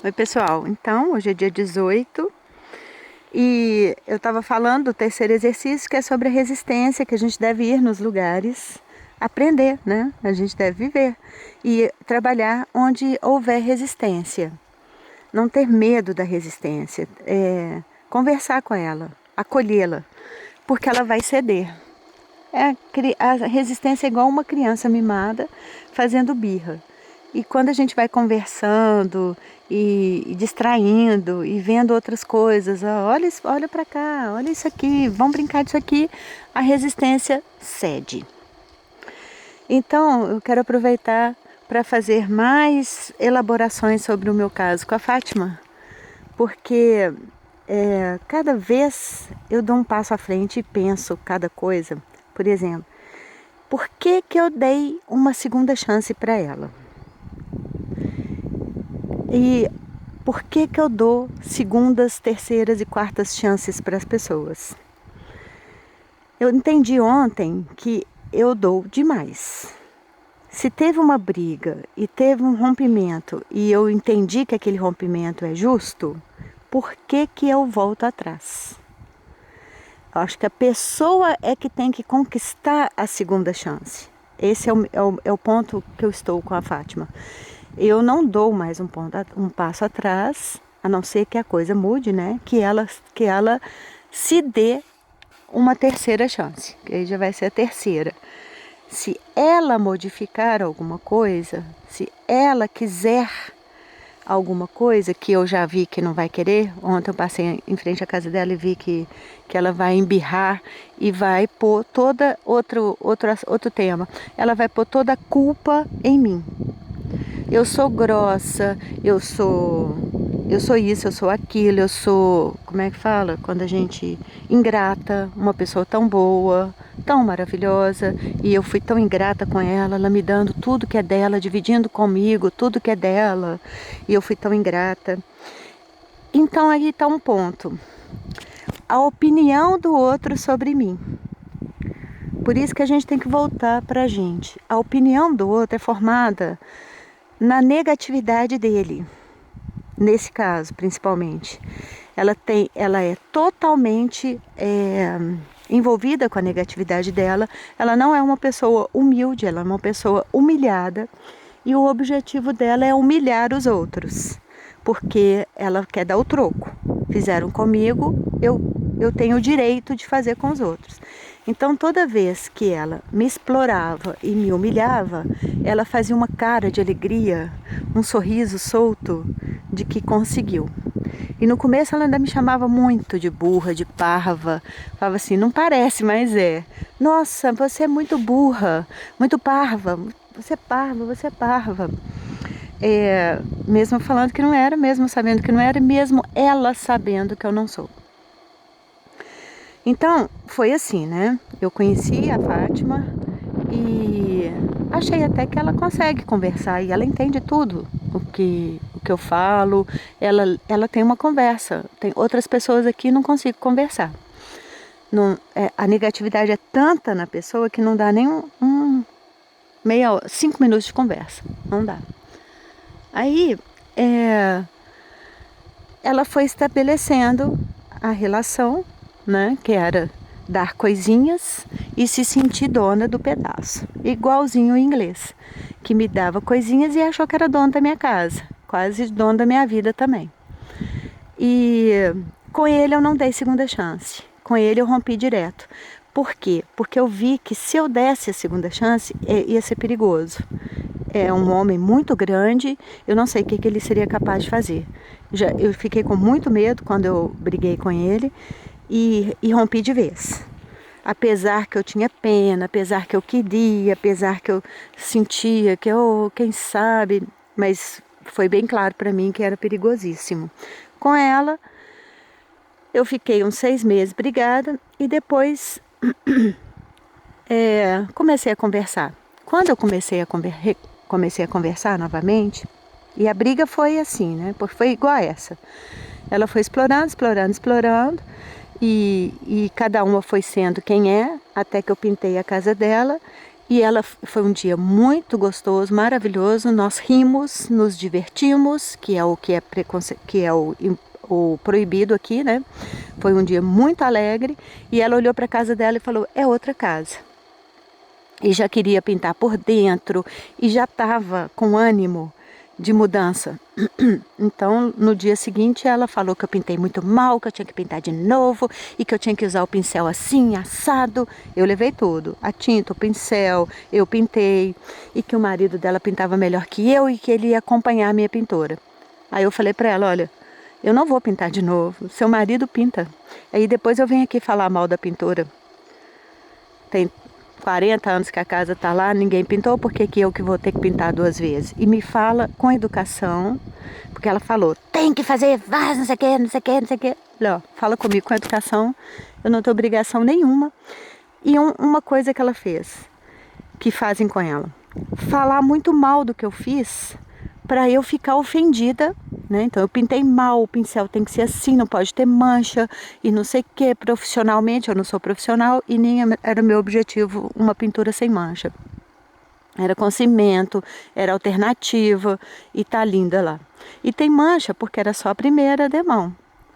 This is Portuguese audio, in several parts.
Oi, pessoal. Então, hoje é dia 18 e eu estava falando do terceiro exercício, que é sobre a resistência, que a gente deve ir nos lugares, aprender, né? A gente deve viver e trabalhar onde houver resistência. Não ter medo da resistência, conversar com ela, acolhê-la, porque ela vai ceder. A resistência é igual uma criança mimada fazendo birra. E quando a gente vai conversando e distraindo e vendo outras coisas, ó, olha para cá, olha isso aqui, vamos brincar disso aqui, a resistência cede. Então, eu quero aproveitar para fazer mais elaborações sobre o meu caso com a Fátima, porque cada vez eu dou um passo à frente e penso cada coisa. Por exemplo, por que eu dei uma segunda chance para ela? E por que eu dou segundas, terceiras e quartas chances para as pessoas? Eu entendi ontem que eu dou demais. Se teve uma briga e teve um rompimento e eu entendi que aquele rompimento é justo, por que eu volto atrás? Eu acho que a pessoa é que tem que conquistar a segunda chance. Esse é o ponto que eu estou com a Fátima. Eu não dou mais um passo atrás, a não ser que a coisa mude, né? Que ela se dê uma terceira chance, que aí já vai ser a terceira. Se ela modificar alguma coisa, se ela quiser alguma coisa que eu já vi que não vai querer. Ontem eu passei em frente à casa dela e vi que ela vai embirrar e vai pôr toda outro tema. Ela vai pôr toda a culpa em mim. Eu sou grossa, eu sou isso, eu sou aquilo, eu sou, como é que fala? Quando a gente ingrata, uma pessoa tão boa, tão maravilhosa, e eu fui tão ingrata com ela me dando tudo que é dela, dividindo comigo tudo que é dela, e eu fui tão ingrata. Então aí está um ponto. A opinião do outro sobre mim. Por isso que a gente tem que voltar para a gente. A opinião do outro é formada na negatividade dele, nesse caso principalmente. Ela é totalmente envolvida com a negatividade dela. Ela não é uma pessoa humilde, ela é uma pessoa humilhada, e o objetivo dela é humilhar os outros, porque ela quer dar o troco. Fizeram comigo, eu tenho o direito de fazer com os outros. Então, toda vez que ela me explorava e me humilhava, ela fazia uma cara de alegria, um sorriso solto de que conseguiu. E no começo ela ainda me chamava muito de burra, de parva. Falava assim, não parece, mas é. Nossa, você é muito burra, muito parva. Você é parva, você é parva. Mesmo falando que não era, mesmo sabendo que não era, mesmo ela sabendo que eu não sou. Então, foi assim, né? Eu conheci a Fátima e achei até que ela consegue conversar e ela entende tudo o que eu falo. Ela tem uma conversa. Tem outras pessoas aqui não consigo conversar. Não, a negatividade é tanta na pessoa que não dá nem 5 minutos de conversa. Não dá. Aí, ela foi estabelecendo a relação, né, que era dar coisinhas e se sentir dona do pedaço, igualzinho o inglês, que me dava coisinhas e achou que era dono da minha casa, quase dono da minha vida também. E com ele eu não dei segunda chance, com ele eu rompi direto. Por quê? Porque eu vi que se eu desse a segunda chance, ia ser perigoso. É um homem muito grande, eu não sei o que ele seria capaz de fazer. Eu fiquei com muito medo quando eu briguei com ele e rompi de vez. Apesar que eu tinha pena, apesar que eu queria, apesar que eu sentia que quem sabe, mas foi bem claro para mim que era perigosíssimo. Com ela, eu fiquei uns 6 meses brigada e depois comecei a conversar. Quando eu comecei a conversar novamente, e a briga foi assim, né? Porque foi igual a essa. Ela foi explorando, explorando, explorando, e cada uma foi sendo quem é, até que eu pintei a casa dela E foi um dia muito gostoso, maravilhoso. Nós rimos, nos divertimos, que é o que é o proibido aqui, né? Foi um dia muito alegre. E ela olhou para a casa dela e falou: é outra casa. E já queria pintar por dentro e já estava com ânimo de mudança. Então, no dia seguinte, ela falou que eu pintei muito mal, que eu tinha que pintar de novo e que eu tinha que usar o pincel assim, assado. Eu levei tudo, a tinta, o pincel, eu pintei, e que o marido dela pintava melhor que eu e que ele ia acompanhar a minha pintora. Aí eu falei para ela: olha, eu não vou pintar de novo, seu marido pinta. Aí depois eu venho aqui falar mal da pintora. Tem 40 anos que a casa está lá, ninguém pintou, por que eu que vou ter que pintar 2 vezes? E me fala com educação, porque ela falou: tem que fazer vaso, não sei o que, não sei o que, não sei o que. Ó, fala comigo com educação, eu não tenho obrigação nenhuma. E uma coisa que ela fez, que fazem com ela: falar muito mal do que eu fiz, para eu ficar ofendida, né? Então eu pintei mal, o pincel tem que ser assim, não pode ter mancha e não sei o que. Profissionalmente eu não sou profissional e nem era meu objetivo uma pintura sem mancha. Era com cimento, era alternativa e tá linda lá. E tem mancha porque era só a primeira demão.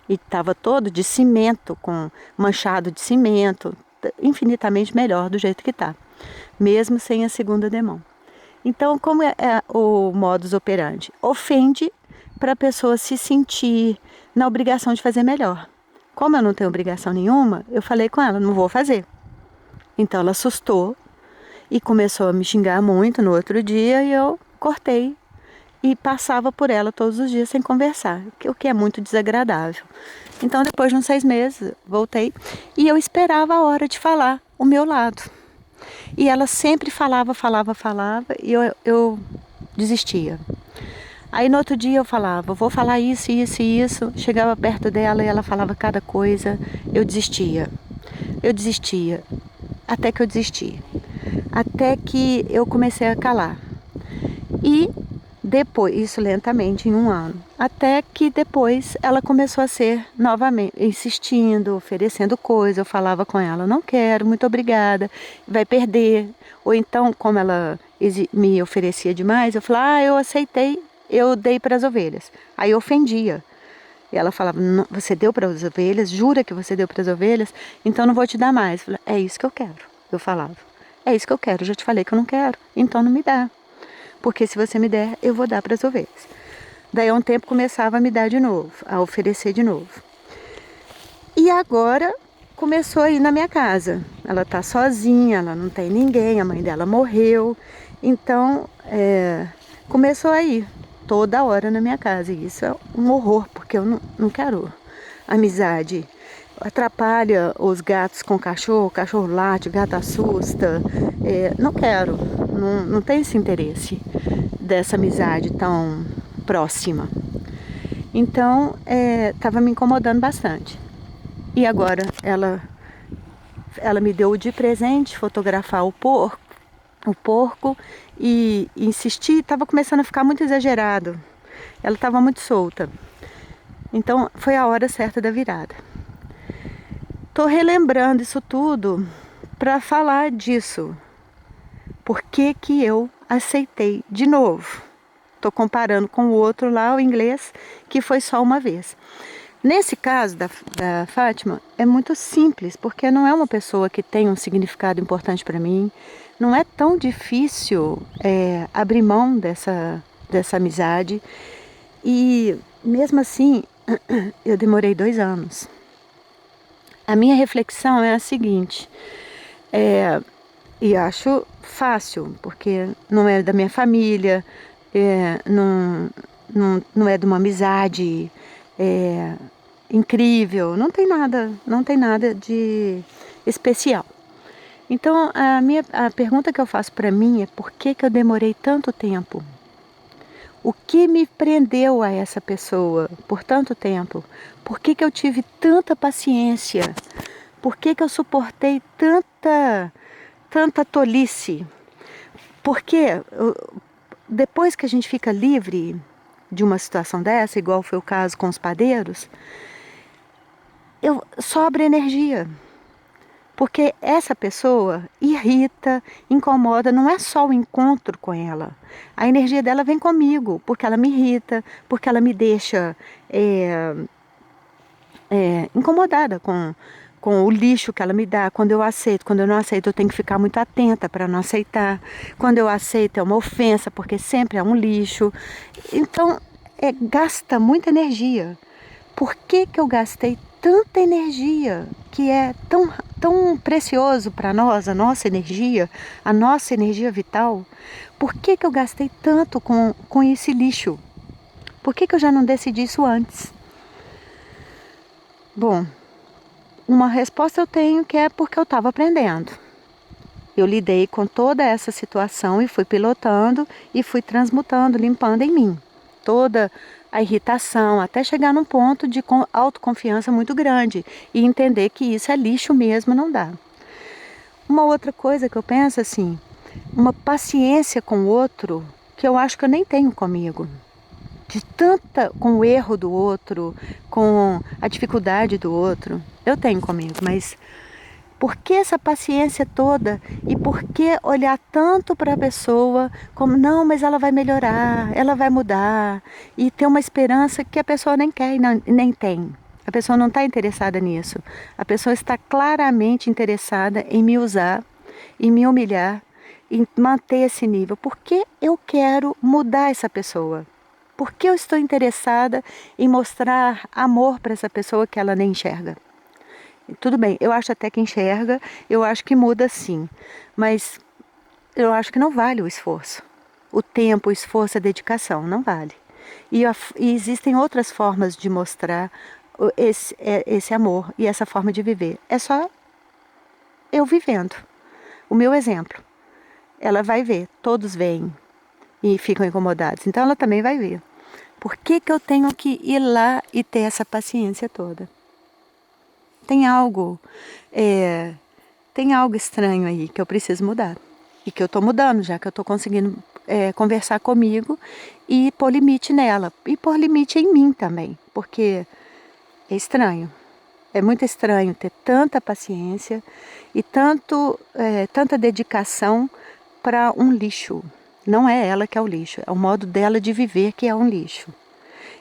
E estava todo de cimento, com manchado de cimento, infinitamente melhor do jeito que tá, mesmo sem a segunda demão. Então, como é o modus operandi? Ofende para a pessoa se sentir na obrigação de fazer melhor. Como eu não tenho obrigação nenhuma, eu falei com ela: não vou fazer. Então ela assustou e começou a me xingar muito no outro dia e eu cortei e passava por ela todos os dias sem conversar, o que é muito desagradável. Então, depois de uns 6 meses, voltei e eu esperava a hora de falar o meu lado. E ela sempre falava e eu desistia. Aí no outro dia eu falava: vou falar isso, isso e isso. Chegava perto dela e ela falava cada coisa, eu desistia. Eu desistia, até que eu desisti. Até que eu comecei a calar. E depois, isso lentamente, em 1 ano, até que depois ela começou a ser novamente, insistindo, oferecendo coisa. Eu falava com ela: não quero, muito obrigada, vai perder. Ou então, como ela me oferecia demais, eu falava: eu aceitei, eu dei para as ovelhas. Aí eu ofendia. E ela falava: você deu para as ovelhas? Jura que você deu para as ovelhas? Então não vou te dar mais. Eu falava: é isso que eu quero. Eu falava: é isso que eu quero, eu já te falei que eu não quero, então não me dá. Porque se você me der, eu vou dar para as ovelhas. Daí a um tempo começava a me dar de novo, a oferecer de novo. E agora começou a ir na minha casa. Ela está sozinha, ela não tem ninguém, a mãe dela morreu. Então começou a ir toda hora na minha casa. E isso é um horror, porque eu não quero amizade. Atrapalha os gatos com o cachorro late, o gato assusta. Não quero, não tenho esse interesse dessa amizade tão próxima. Então, estava me incomodando bastante. E agora ela me deu de presente fotografar o porco e insistir, estava começando a ficar muito exagerado. Ela estava muito solta. Então, foi a hora certa da virada. Estou relembrando isso tudo para falar disso. Por que que eu aceitei de novo? Estou comparando com o outro lá, o inglês, que foi só uma vez. Nesse caso da Fátima, é muito simples, porque não é uma pessoa que tem um significado importante para mim. Não é tão difícil abrir mão dessa amizade. E mesmo assim, eu demorei 2 anos. A minha reflexão é a seguinte: e acho fácil, porque não é da minha família, não é de uma amizade incrível, não tem nada de especial. Então a pergunta que eu faço para mim é: por que que eu demorei tanto tempo? O que me prendeu a essa pessoa por tanto tempo? Por que que eu tive tanta paciência? Por que que eu suportei tanta tolice? Porque depois que a gente fica livre de uma situação dessa, igual foi o caso com os padeiros, sobra energia. Porque essa pessoa irrita, incomoda, não é só o encontro com ela. A energia dela vem comigo, porque ela me irrita, porque ela me deixa incomodada com o lixo que ela me dá. Quando eu aceito, quando eu não aceito, eu tenho que ficar muito atenta para não aceitar. Quando eu aceito, é uma ofensa, porque sempre é um lixo. Então, gasta muita energia. Por que que eu gastei tanta energia, que é tão precioso para nós, a nossa energia vital? Por que que eu gastei tanto com esse lixo? Por que que eu já não decidi isso antes? Bom, uma resposta eu tenho que é porque eu estava aprendendo. Eu lidei com toda essa situação e fui pilotando e fui transmutando, limpando em mim toda a irritação, até chegar num ponto de autoconfiança muito grande e entender que isso é lixo mesmo, não dá. Uma outra coisa que eu penso assim, uma paciência com o outro que eu acho que eu nem tenho comigo. Com o erro do outro, com a dificuldade do outro, eu tenho comigo, mas por que essa paciência toda e por que olhar tanto para a pessoa como, não, mas ela vai melhorar, ela vai mudar, e ter uma esperança que a pessoa nem quer e nem tem. A pessoa não está interessada nisso. A pessoa está claramente interessada em me usar, em me humilhar, em manter esse nível. Por que eu quero mudar essa pessoa? Por que eu estou interessada em mostrar amor para essa pessoa que ela nem enxerga? Tudo bem, eu acho até que enxerga, eu acho que muda sim, mas eu acho que não vale o esforço. O tempo, o esforço, a dedicação, não vale. E existem outras formas de mostrar esse amor e essa forma de viver. É só eu vivendo. O meu exemplo. Ela vai ver, todos veem e ficam incomodados, então ela também vai ver. Por que que eu tenho que ir lá e ter essa paciência toda? Tem algo, tem algo estranho aí que eu preciso mudar. E que eu estou mudando, já que eu estou conseguindo conversar comigo e pôr limite nela. E pôr limite em mim também. Porque é estranho. É muito estranho ter tanta paciência e tanta dedicação para um lixo. Não é ela que é o lixo, é o modo dela de viver que é um lixo.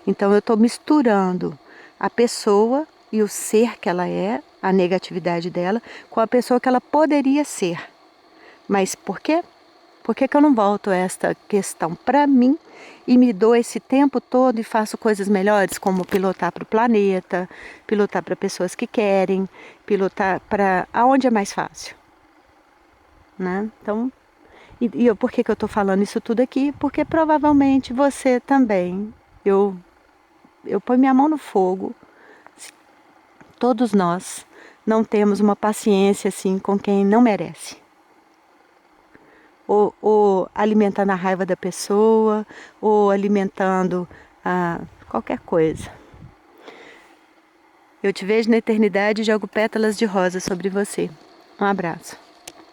Então eu estou misturando a pessoa e o ser que ela é, a negatividade dela, com a pessoa que ela poderia ser. Mas por quê? Por que que eu não volto esta questão para mim e me dou esse tempo todo e faço coisas melhores, como pilotar para o planeta, pilotar para pessoas que querem, pilotar para aonde é mais fácil, né? Então, por que que eu estou falando isso tudo aqui? Porque provavelmente você também, eu ponho minha mão no fogo. Todos nós não temos uma paciência assim com quem não merece. Ou alimentando a raiva da pessoa, ou alimentando qualquer coisa. Eu te vejo na eternidade e jogo pétalas de rosa sobre você. Um abraço.